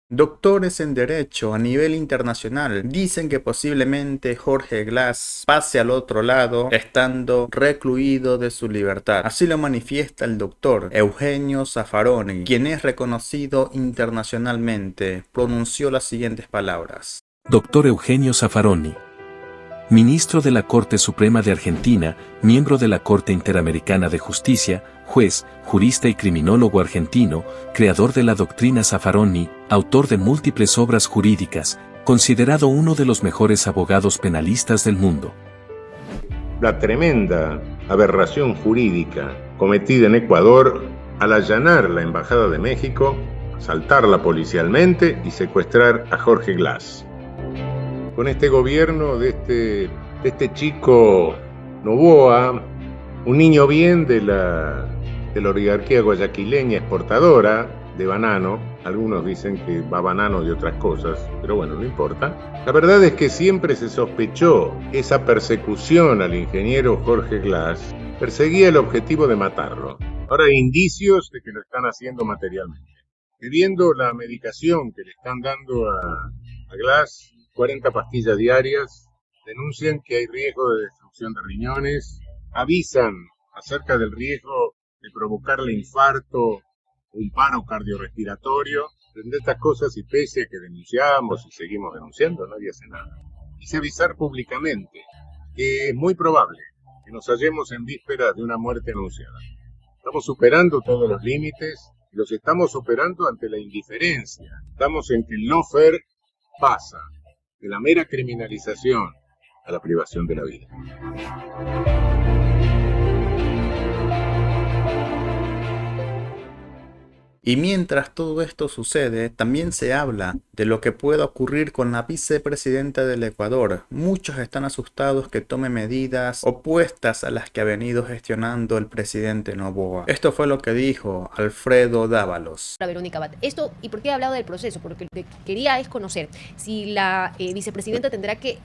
Doctores en Derecho a nivel internacional dicen que posiblemente Jorge Glass pase al otro lado estando recluido de su libertad. Así lo manifiesta el doctor Eugenio Zaffaroni, quien es reconocido internacionalmente. Pronunció las siguientes palabras. Doctor Eugenio Zaffaroni, ministro de la Corte Suprema de Argentina, miembro de la Corte Interamericana de Justicia, juez, jurista y criminólogo argentino, creador de la doctrina Zaffaroni, autor de múltiples obras jurídicas, considerado uno de los mejores abogados penalistas del mundo. La tremenda aberración jurídica cometida en Ecuador al allanar la Embajada de México, asaltarla policialmente y secuestrar a Jorge Glass. Con este gobierno de este chico Noboa, un niño bien de la oligarquía guayaquileña exportadora de banano, algunos dicen que va banano de otras cosas, pero bueno, no importa. La verdad es que siempre se sospechó que esa persecución al ingeniero Jorge Glass perseguía el objetivo de matarlo. Ahora hay indicios de que lo están haciendo materialmente. Y viendo la medicación que le están dando a Glass, 40 pastillas diarias, denuncian que hay riesgo de destrucción de riñones, avisan acerca del riesgo de provocarle infarto, un paro cardiorrespiratorio. De estas cosas, y pese a que denunciamos y seguimos denunciando, nadie hace nada. Quise avisar públicamente que es muy probable que nos hallemos en vísperas de una muerte anunciada. Estamos superando todos los límites, y los estamos superando ante la indiferencia. Estamos en que el lawfare pasa de la mera criminalización a la privación de la vida. Y mientras todo esto sucede, también se habla de lo que pueda ocurrir con la vicepresidenta del Ecuador. Muchos están asustados que tome medidas opuestas a las que ha venido gestionando el presidente Noboa. Esto fue lo que dijo Alfredo Dávalos. Verónica Abad. Esto, ¿y por qué he hablado del proceso? Porque lo que quería es conocer si la vicepresidenta tendrá que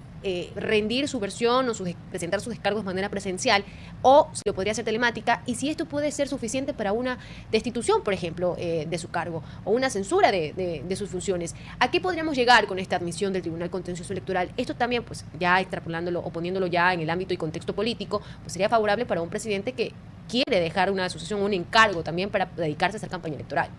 rendir su versión o presentar sus descargos de manera presencial, o si lo podría hacer telemática, y si esto puede ser suficiente para una destitución, por ejemplo, de su cargo, o una censura de sus funciones. ¿A qué podríamos llegar con esta admisión del Tribunal Contencioso Electoral? Esto también, pues ya extrapolándolo o poniéndolo ya en el ámbito y contexto político, pues sería favorable para un presidente que quiere dejar una asociación, un encargo también para dedicarse a hacer campaña electoral.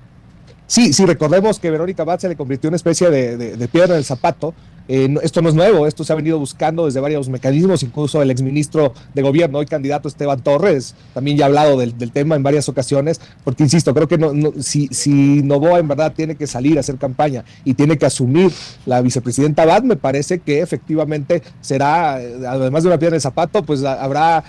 Sí, recordemos que Verónica Abad se le convirtió en una especie de piedra en el zapato. Esto no es nuevo, esto se ha venido buscando desde varios mecanismos, incluso el exministro de gobierno, hoy candidato Esteban Torres, también ya ha hablado del tema en varias ocasiones, porque insisto, creo que si Noboa en verdad tiene que salir a hacer campaña y tiene que asumir la vicepresidenta Abad, me parece que efectivamente será, además de una piedra en el zapato, pues será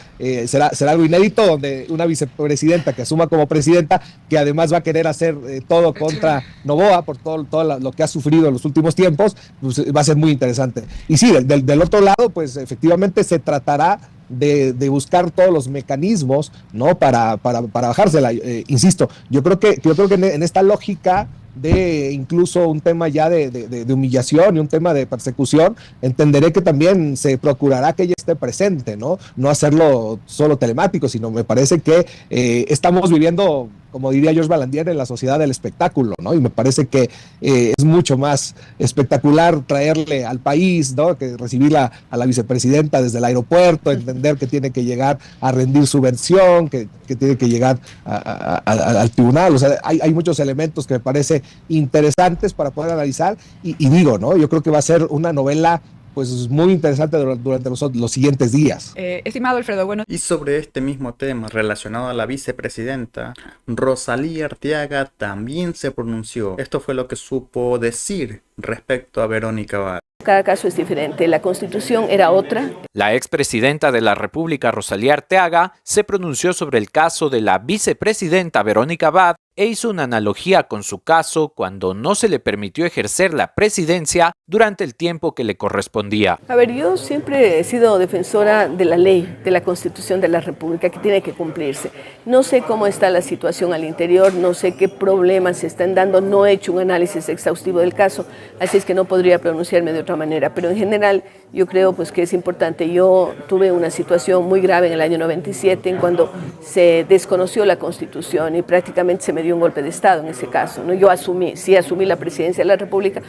algo inédito, donde una vicepresidenta que asuma como presidenta, que además va a querer hacer todo contra Noboa por todo lo que ha sufrido en los últimos tiempos, pues va a ser muy interesante. Y sí, del otro lado, pues efectivamente se tratará de buscar todos los mecanismos, ¿no? para bajársela. Insisto, yo creo que en esta lógica de incluso un tema ya de humillación y un tema de persecución, entenderé que también se procurará que ella esté presente, ¿no? No hacerlo solo telemático, sino me parece que estamos viviendo, como diría George Balandier, en la sociedad del espectáculo, ¿no? Y me parece que es mucho más espectacular traerle al país, ¿no? Que recibir a la vicepresidenta desde el aeropuerto, entender que tiene que llegar a rendir su versión, que tiene que llegar al tribunal. O sea, hay muchos elementos que me parece interesantes para poder analizar y digo, ¿no? Yo creo que va a ser una novela pues muy interesante durante los siguientes días. Estimado Alfredo, bueno. Y sobre este mismo tema relacionado a la vicepresidenta, Rosalía Arteaga también se pronunció. Esto fue lo que supo decir respecto a Verónica Abad. Cada caso es diferente, la Constitución era otra. La expresidenta de la República, Rosalía Arteaga, se pronunció sobre el caso de la vicepresidenta Verónica Abad e hizo una analogía con su caso cuando no se le permitió ejercer la presidencia durante el tiempo que le correspondía. A ver, yo siempre he sido defensora de la ley, de la Constitución de la República, que tiene que cumplirse. No sé cómo está la situación al interior, no sé qué problemas se están dando, no he hecho un análisis exhaustivo del caso, así es que no podría pronunciarme de otra manera, pero en general yo creo pues que es importante. Yo tuve una situación muy grave en el año 97, en cuando se desconoció la Constitución y prácticamente se me dio un golpe de Estado en ese caso, ¿no? Yo sí asumí la presidencia de la República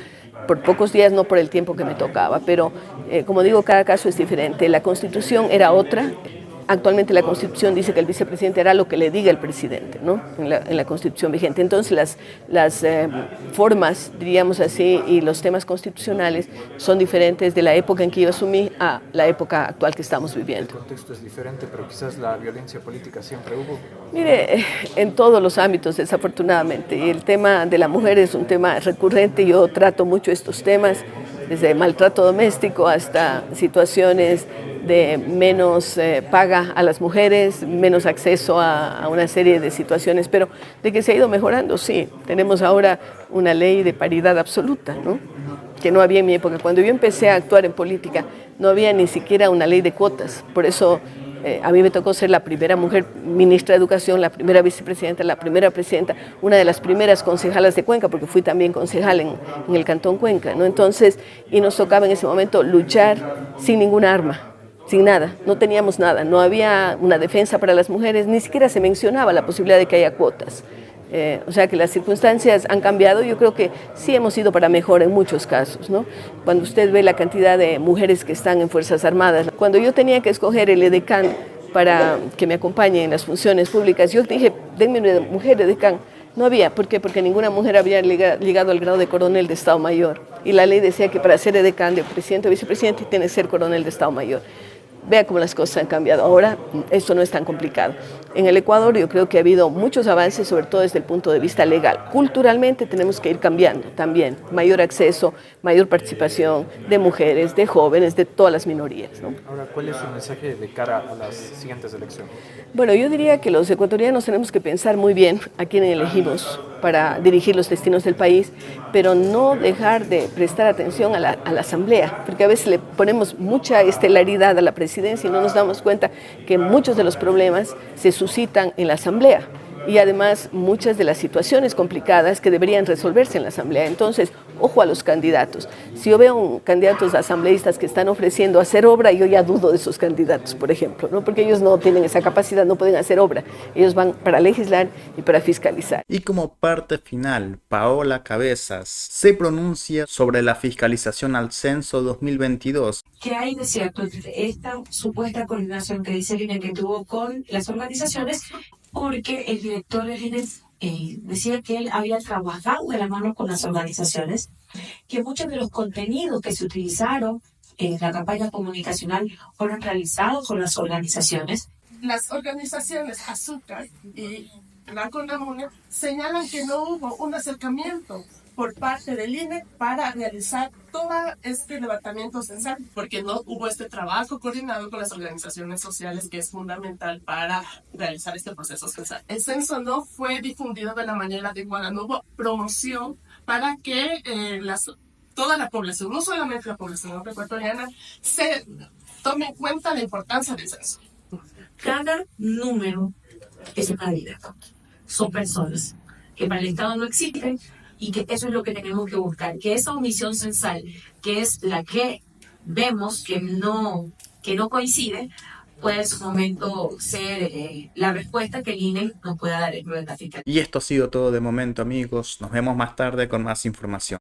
por pocos días, no por el tiempo que me tocaba, pero como digo, cada caso es diferente. La Constitución era otra. Actualmente la Constitución dice que el vicepresidente hará lo que le diga el presidente, ¿no? En la Constitución vigente. Entonces las formas, diríamos así, y los temas constitucionales son diferentes de la época en que yo asumí a la época actual que estamos viviendo. El contexto es diferente, pero quizás la violencia política siempre hubo. Mire, en todos los ámbitos, desafortunadamente, y el tema de la mujer es un tema recurrente. Yo trato mucho estos temas, desde maltrato doméstico hasta situaciones de menos paga a las mujeres, menos acceso a una serie de situaciones, pero de que se ha ido mejorando, sí. Tenemos ahora una ley de paridad absoluta, ¿no? Que no había en mi época. Cuando yo empecé a actuar en política, no había ni siquiera una ley de cuotas. Por eso a mí me tocó ser la primera mujer ministra de Educación, la primera vicepresidenta, la primera presidenta, una de las primeras concejalas de Cuenca, porque fui también concejal en el Cantón Cuenca, ¿no? Entonces, y nos tocaba en ese momento luchar sin ninguna arma, sin nada, no teníamos nada, no había una defensa para las mujeres, ni siquiera se mencionaba la posibilidad de que haya cuotas. O sea que las circunstancias han cambiado. Yo creo que sí hemos ido para mejor en muchos casos, ¿no? Cuando usted ve la cantidad de mujeres que están en Fuerzas Armadas, cuando yo tenía que escoger el edecán para que me acompañe en las funciones públicas, yo dije, denme una mujer edecán. No había, ¿por qué? Porque ninguna mujer había llegado al grado de coronel de Estado Mayor. Y la ley decía que para ser edecán de presidente o vicepresidente tiene que ser coronel de Estado Mayor. Vea cómo las cosas han cambiado. Ahora esto no es tan complicado. En el Ecuador yo creo que ha habido muchos avances, sobre todo desde el punto de vista legal. Culturalmente tenemos que ir cambiando también. Mayor acceso, mayor participación de mujeres, de jóvenes, de todas las minorías, ¿no? Ahora, ¿cuál es su mensaje de cara a las siguientes elecciones? Bueno, yo diría que los ecuatorianos tenemos que pensar muy bien a quién elegimos para dirigir los destinos del país, pero no dejar de prestar atención a la Asamblea, porque a veces le ponemos mucha estelaridad a la presidencia y no nos damos cuenta que muchos de los problemas se suscitan en la Asamblea. Y además muchas de las situaciones complicadas que deberían resolverse en la Asamblea. Entonces, ojo a los candidatos. Si yo veo candidatos asambleístas que están ofreciendo hacer obra, yo ya dudo de esos candidatos, por ejemplo, ¿no? Porque ellos no tienen esa capacidad, no pueden hacer obra. Ellos van para legislar y para fiscalizar. Y como parte final, Paola Cabezas se pronuncia sobre la fiscalización al censo 2022. ¿Qué hay de cierto esta supuesta coordinación que dice el INE que tuvo con las organizaciones? Porque el director del INE decía que él había trabajado de la mano con las organizaciones, que muchos de los contenidos que se utilizaron en la campaña comunicacional fueron realizados con las organizaciones. Las organizaciones Azúcar y la CONAMUNE señalan que no hubo un acercamiento por parte del INE para realizar todo este levantamiento censal, porque no hubo este trabajo coordinado con las organizaciones sociales que es fundamental para realizar este proceso censal. El censo no fue difundido de la manera adecuada, no hubo promoción para que toda la población, no solamente la población ecuatoriana, se tome en cuenta la importancia del censo. Cada número es una vida, son personas que para el Estado no existen, y que eso es lo que tenemos que buscar, que esa omisión censal, que es la que vemos que no coincide, puede en su momento ser la respuesta que el INE nos pueda dar en la fiscalía. Y esto ha sido todo de momento, amigos. Nos vemos más tarde con más información.